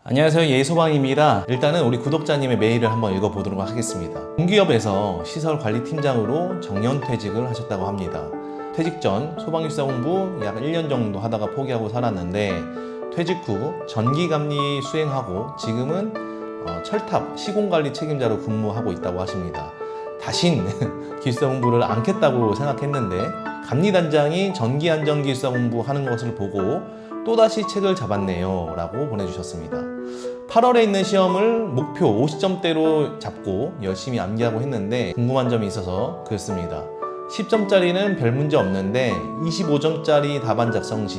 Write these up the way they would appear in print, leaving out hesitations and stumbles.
안녕하세요, 예소방입니다. 일단은 우리 구독자님의 메일을 한번 읽어보도록 하겠습니다. 공기업에서 시설관리팀장으로 정년퇴직을 하셨다고 합니다. 퇴직 전 소방육사 공부 약 1년 정도 하다가 포기하고 살았는데 퇴직 후 전기감리 수행하고 지금은 철탑 시공관리 책임자로 근무하고 있다고 하십니다. 다신 기술사 공부를 않겠다고 생각했는데 감리단장이 전기안전기술사 공부하는 것을 보고 또다시 책을 잡았네요 라고 보내주셨습니다. 8월에 있는 시험을 목표 50점대로 잡고 열심히 암기하고 했는데 궁금한 점이 있어서 그랬습니다. 10점짜리는 별 문제 없는데 25점짜리 답안 작성 시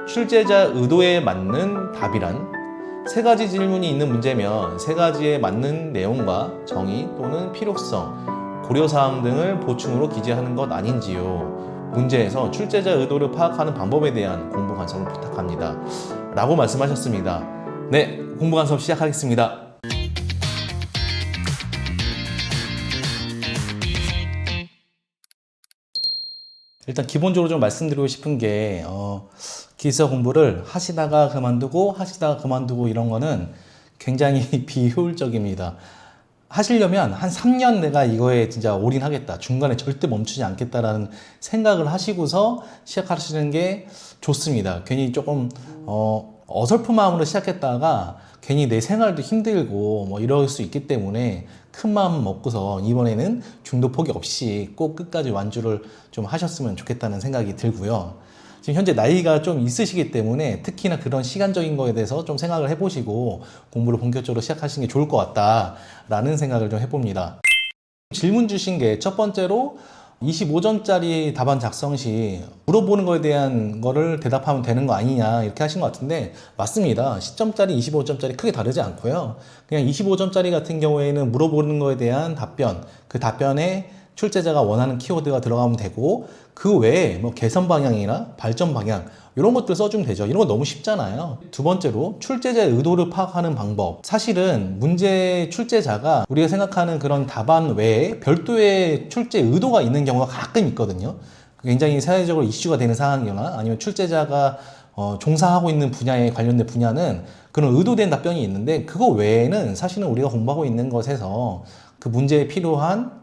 출제자 의도에 맞는 답이란? 3가지 질문이 있는 문제면 3가지에 맞는 내용과 정의 또는 필요성, 고려사항 등을 보충으로 기재하는 것 아닌지요. 문제에서 출제자 의도를 파악하는 방법에 대한 공부 간섭을 부탁합니다 라고 말씀하셨습니다. 네, 공부 간섭 시작하겠습니다. 일단 기본적으로 좀 말씀드리고 싶은 게 기술사 공부를 하시다가 그만두고 이런 거는 굉장히 비효율적입니다. 하시려면 한 3년 내가 이거에 진짜 올인하겠다, 중간에 절대 멈추지 않겠다라는 생각을 하시고서 시작하시는 게 좋습니다. 괜히 조금 어설픈 마음으로 시작했다가 괜히 내 생활도 힘들고 뭐 이럴 수 있기 때문에 큰 마음 먹고서 이번에는 중도 포기 없이 꼭 끝까지 완주를 좀 하셨으면 좋겠다는 생각이 들고요. 지금 현재 나이가 좀 있으시기 때문에 특히나 그런 시간적인 거에 대해서 좀 생각을 해보시고 공부를 본격적으로 시작하시는 게 좋을 것 같다라는 생각을 좀 해봅니다. 질문 주신 게 첫 번째로 25점짜리 답안 작성 시 물어보는 거에 대한 거를 대답하면 되는 거 아니냐 이렇게 하신 것 같은데 맞습니다. 10점짜리, 25점짜리 크게 다르지 않고요. 그냥 25점짜리 같은 경우에는 물어보는 거에 대한 답변, 그 답변에 출제자가 원하는 키워드가 들어가면 되고 그 외에 뭐 개선 방향이나 발전 방향 이런 것들 써주면 되죠. 이런 거 너무 쉽잖아요. 두 번째로 출제자의 의도를 파악하는 방법. 사실은 문제 출제자가 우리가 생각하는 그런 답안 외에 별도의 출제 의도가 있는 경우가 가끔 있거든요. 굉장히 사회적으로 이슈가 되는 상황이거나 아니면 출제자가 종사하고 있는 분야에 관련된 분야는 그런 의도된 답변이 있는데 그거 외에는 사실은 우리가 공부하고 있는 것에서 그 문제에 필요한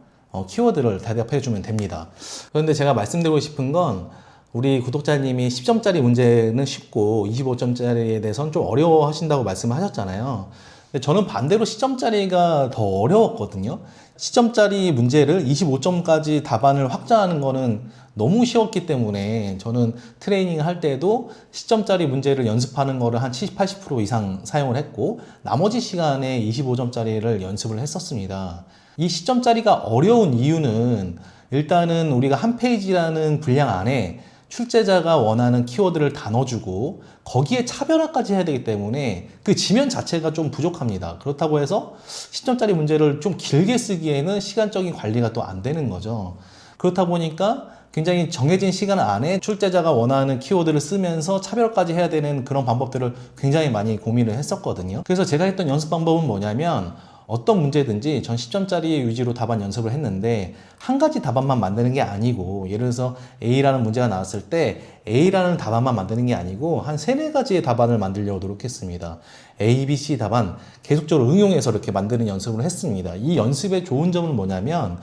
키워드를 대답해 주면 됩니다. 그런데 제가 말씀드리고 싶은 건 우리 구독자님이 10점짜리 문제는 쉽고 25점짜리에 대해서는 좀 어려워 하신다고 말씀을 하셨잖아요. 근데 저는 반대로 10점짜리가 더 어려웠거든요. 10점짜리 문제를 25점까지 답안을 확장하는 거는 너무 쉬웠기 때문에 저는 트레이닝을 할 때도 10점짜리 문제를 연습하는 거를 한 70, 80% 이상 사용을 했고 나머지 시간에 25점짜리를 연습을 했었습니다. 이 10점짜리가 어려운 이유는 일단은 우리가 한 페이지라는 분량 안에 출제자가 원하는 키워드를 다 넣어주고 거기에 차별화까지 해야 되기 때문에 그 지면 자체가 좀 부족합니다. 그렇다고 해서 10점짜리 문제를 좀 길게 쓰기에는 시간적인 관리가 또 안 되는 거죠. 그렇다 보니까 굉장히 정해진 시간 안에 출제자가 원하는 키워드를 쓰면서 차별까지 해야 되는 그런 방법들을 굉장히 많이 고민을 했었거든요. 그래서 제가 했던 연습 방법은 뭐냐면 어떤 문제든지 전 10점짜리 위주로 답안 연습을 했는데 한 가지 답안만 만드는 게 아니고 예를 들어서 A라는 문제가 나왔을 때 A라는 답안만 만드는 게 아니고 한 3-4가지의 답안을 만들려고 노력했습니다. A, B, C 답안 계속적으로 응용해서 이렇게 만드는 연습을 했습니다. 이 연습의 좋은 점은 뭐냐면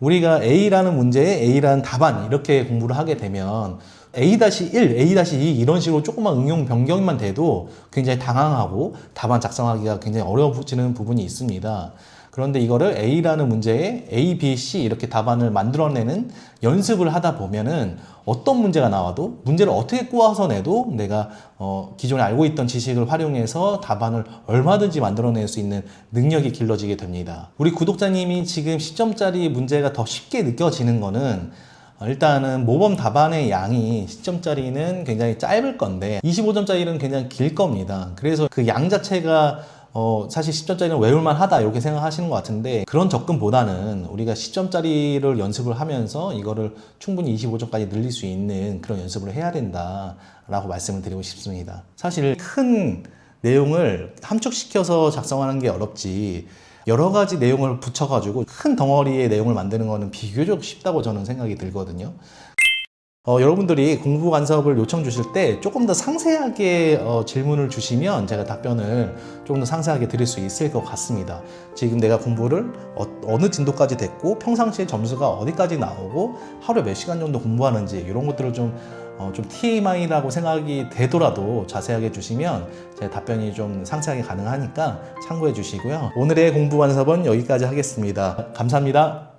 우리가 A라는 문제에 A라는 답안 이렇게 공부를 하게 되면 A-1, A-2 이런 식으로 조그만 응용 변경만 돼도 굉장히 당황하고 답안 작성하기가 굉장히 어려워지는 부분이 있습니다. 그런데 이거를 A라는 문제에 A, B, C 이렇게 답안을 만들어내는 연습을 하다 보면은 어떤 문제가 나와도 문제를 어떻게 꼬아서 내도 내가 기존에 알고 있던 지식을 활용해서 답안을 얼마든지 만들어낼 수 있는 능력이 길러지게 됩니다. 우리 구독자님이 지금 10점짜리 문제가 더 쉽게 느껴지는 거는 일단은 모범 답안의 양이 10점짜리는 굉장히 짧을 건데 25점짜리는 굉장히 길 겁니다. 그래서 그 양 자체가 사실 10점짜리는 외울만 하다 이렇게 생각하시는 것 같은데 그런 접근보다는 우리가 10점짜리를 연습을 하면서 이거를 충분히 25점까지 늘릴 수 있는 그런 연습을 해야 된다 라고 말씀을 드리고 싶습니다. 사실 큰 내용을 함축시켜서 작성하는 게 어렵지 여러 가지 내용을 붙여가지고 큰 덩어리의 내용을 만드는 거는 비교적 쉽다고 저는 생각이 들거든요. 여러분들이 공부 간섭을 요청 주실 때 조금 더 상세하게 질문을 주시면 제가 답변을 조금 더 상세하게 드릴 수 있을 것 같습니다. 지금 내가 공부를 어느 진도까지 됐고 평상시에 점수가 어디까지 나오고 하루에 몇 시간 정도 공부하는지 이런 것들을 좀 TMI라고 생각이 되더라도 자세하게 주시면 제 답변이 좀 상세하게 가능하니까 참고해 주시고요. 오늘의 공부 간섭은 여기까지 하겠습니다. 감사합니다.